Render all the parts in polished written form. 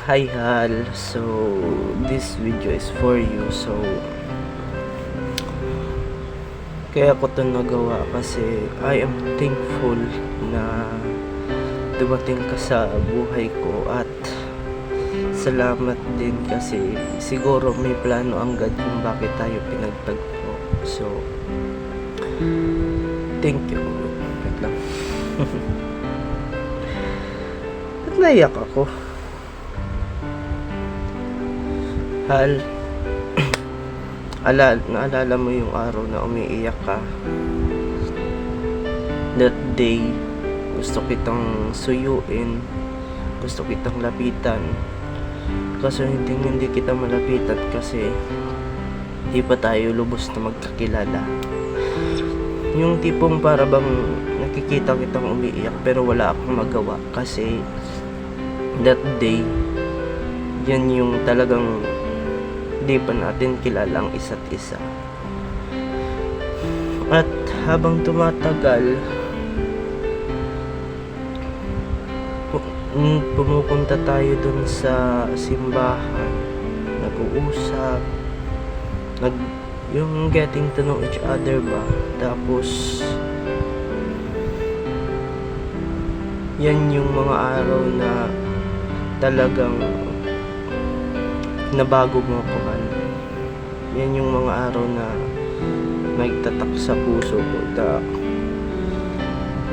Hi Hal, so this video is for you. So kaya ko to nagawa kasi I am thankful na dumating ka sa buhay ko, at salamat din kasi siguro may plano ang God kung bakit tayo pinagtagpo. So thank you. Wait lang. Ba't naiyak ako? Hal, naalala mo yung araw na umiiyak ka? That day, gusto kitang suyuin, gusto kitang lapitan. Kaso hindi kita malapitan kasi di pa tayo lubos na magkakilala. Yung tipong para bang nakikita kitang umiiyak pero wala akong magawa kasi that day, yan yung talagang di pa natin kilala ang isa't isa. At habang tumatagal, pumupunta tayo dun sa simbahan, nag-uusap, yung getting to know each other ba. Tapos yan yung mga araw na talagang nabago mo ko, man. Yan yung mga araw na nagtatak sa puso ko na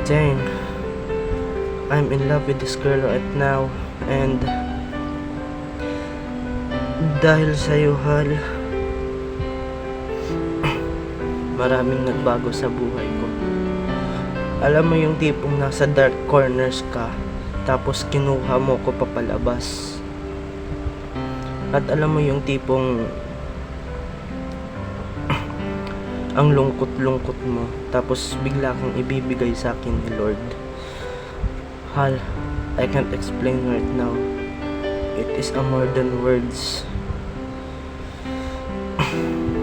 dang, I'm in love with this girl right now. And dahil sa'yo, Hal, maraming nagbago sa buhay ko. Alam mo yung tipong nasa dark corners ka, tapos kinuha mo ko papalabas. At alam mo yung tipong ang lungkot-lungkot mo, tapos bigla kang ibibigay sa akin ni Lord. Hal, I can't explain right now. It is a more than words.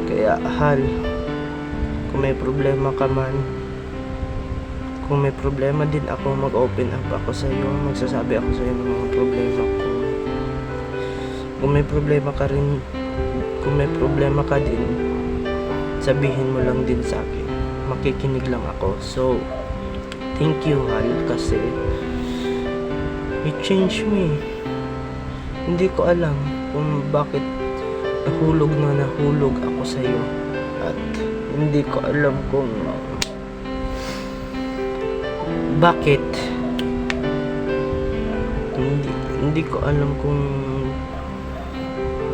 Kaya Hal, kung may problema ka man, kung may problema din ako, mag-open up ako sa iyo, magsasabi ako sa iyo ng mga problema ko. Kung may problema ka rin, kung may problema ka din, sabihin mo lang din sa akin. Makikinig lang ako. So, thank you, Hal, kasi you changed me. Hindi ko alam kung bakit nahulog ako sa iyo. At hindi ko alam kung bakit. Hindi ko alam kung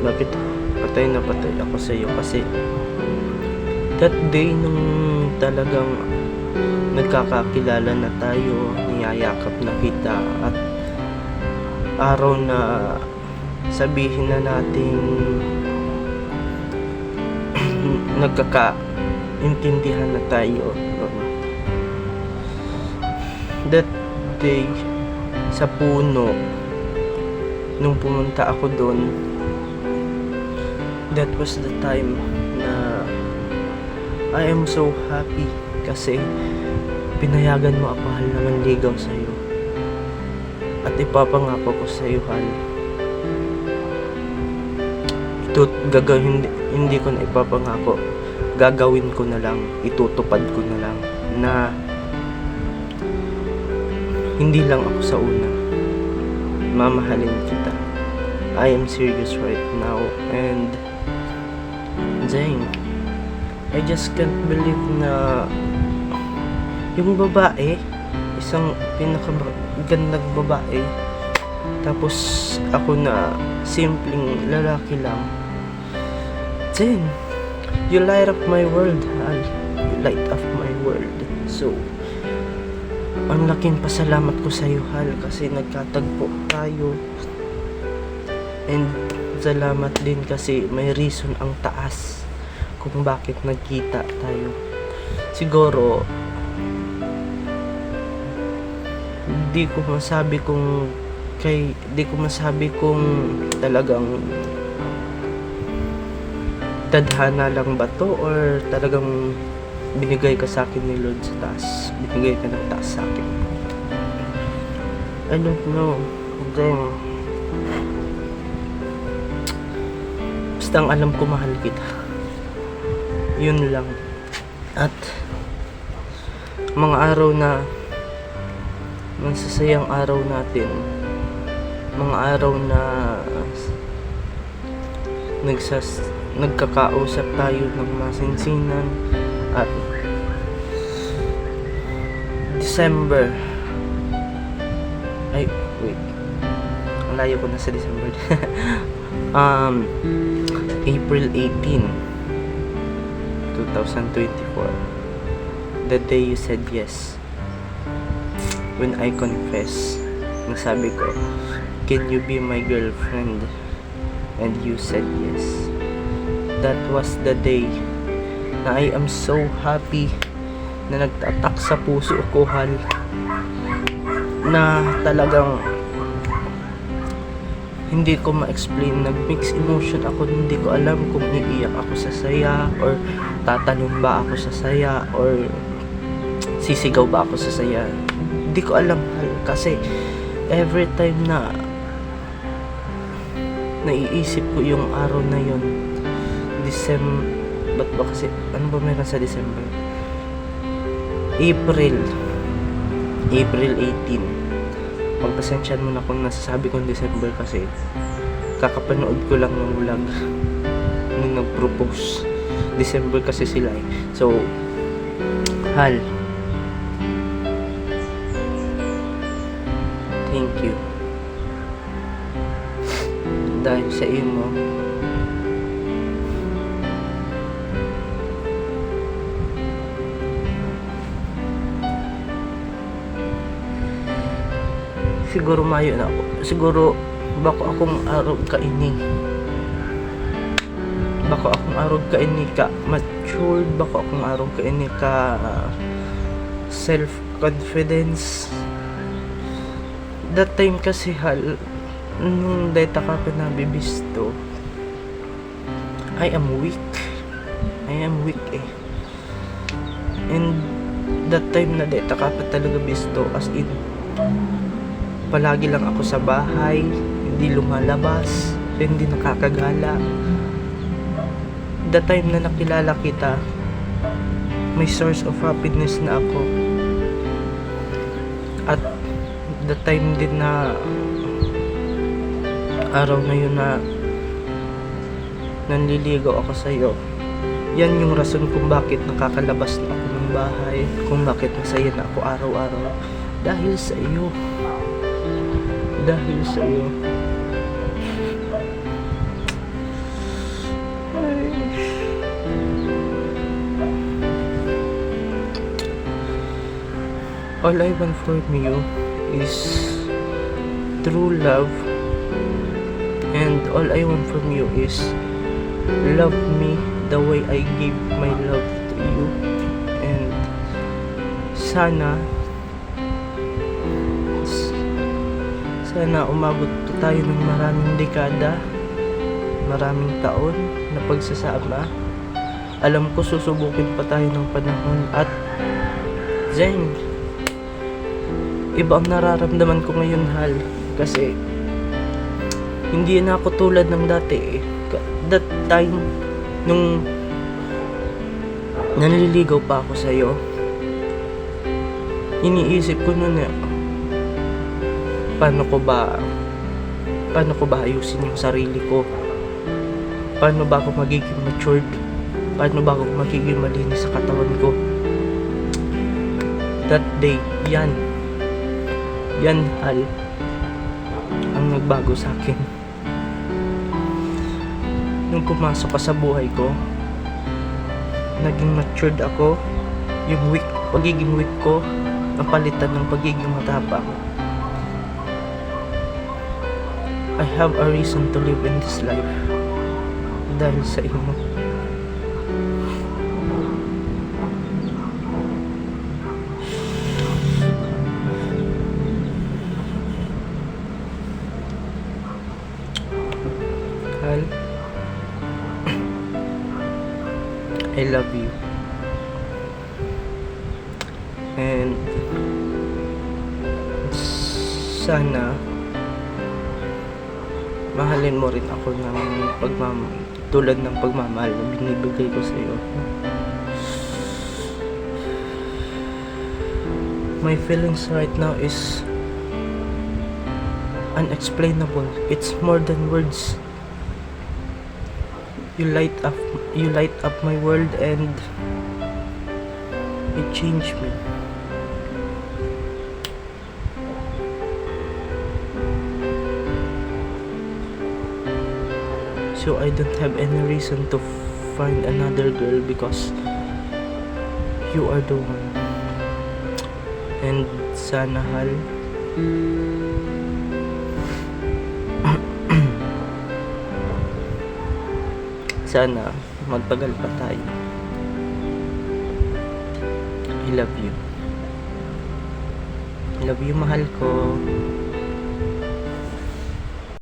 bakit patay na patay ako sa iyo, kasi that day nung talagang nagkakakilala na tayo, niyayakap na kita, at araw na sabihin na natin nagkakaintindihan na tayo. That day sa puno, nung pumunta ako doon, that was the time na I am so happy kasi pinayagan mo ako, Hal, na manligaw sa'yo. At ipapangako ko sa'yo, Hal, hindi ko na ipapangako, gagawin ko na lang, itutupad ko na lang, na hindi lang ako sa una, mamahalin kita. I am serious right now, and dang, I just can't believe na yung babae, isang pinakagandang babae, tapos ako na simpleng lalaki lang. Dang, you light up my world, Hal. You light up my world. So, ang laking pasalamat ko sa iyo, Hal, kasi nagkatagpo tayo. And salamat din kasi may reason ang taas kung bakit nagkita tayo. Siguro di ko masabi kung talagang tadhana lang ba to, or talagang binigay ka sa akin ni Lord sa taas. Binigay ka ng taas sa akin. I don't know. Then Basta ang alam ko, mahal kita. Yun lang. At mga araw na masasayang araw natin, mga araw na nagkakausap tayo ng masinsinan, at December, ay wait, ang layo ko na sa December. April 18, 2024, the day you said yes. When I confess, nasabi ko, can you be my girlfriend? And you said yes. That was the day na I am so happy, na nagtatak sa puso ko, hal, na talagang hindi ko ma-explain. Nag-mix emotion ako, hindi ko alam kung iiyak ako sa saya, or tatalon ba ako sa saya, or sisigaw ba ako sa saya. Hindi ko alam, hal, kasi every time na naiisip ko yung araw na yun, ba't ba kasi, ano ba meron sa December? April 18. Pagpasensyahan mo na kung nasasabi kong December, kasi kakapanood ko lang ng vlog nung nag-propose. December kasi sila eh. So, hal, thank you. Dahil sa iyo mo, siguro mayo na ako. Siguro bako akong arog ka ini. Bako akong arog ka ini ka matured, bako akong arog ka ini ka self-confidence. That time kasi, hal, nung data ka pa nabibisto, I am weak eh. And that time na data ka pa talaga bisto, as in palagi lang ako sa bahay, hindi lumalabas, hindi nakakagala. The time na nakilala kita, may source of happiness na ako. At the time din na araw na yun na nanliligaw ako sa iyo, yan yung rason kung bakit nakakalabas na ako ng bahay, kung bakit masaya na ako araw-araw. Dahil sa iyo. Dahil sa iyo. All I want from you is true love. And all I want from you is love me the way I gave my love to you. And sana umabot tayo ng maraming dekada, maraming taon na pagsasama. Alam ko susubukin pa tayo ng panahon. At Zeng, iba ang nararamdaman ko ngayon, hal, kasi hindi na ako tulad ng dati eh. That time, nung nanliligaw pa ako sa'yo, iniisip ko nun eh, paano ko ba ayusin yung sarili ko? Paano ba ako magiging matured? Paano ba ako magiging malinis sa katawan ko? That day, yan hal, ang nagbago sa akin. Nung pumasok ka sa buhay ko, naging matured ako. Yung pagiging weak ko, napalitan ng pagiging matapang. I have a reason to live in this life dahil sa iyo. Hal, I love you. And sana mahalin mo rin ako ng tulad ng pagmamahal na binibigay ko sa'yo. My feelings right now is unexplainable. It's more than words. You light up my world, and it changed me. So I don't have any reason to find another girl because you are the one. And sana hal sana magtagal pa tayo. I love you. I love you, mahal ko.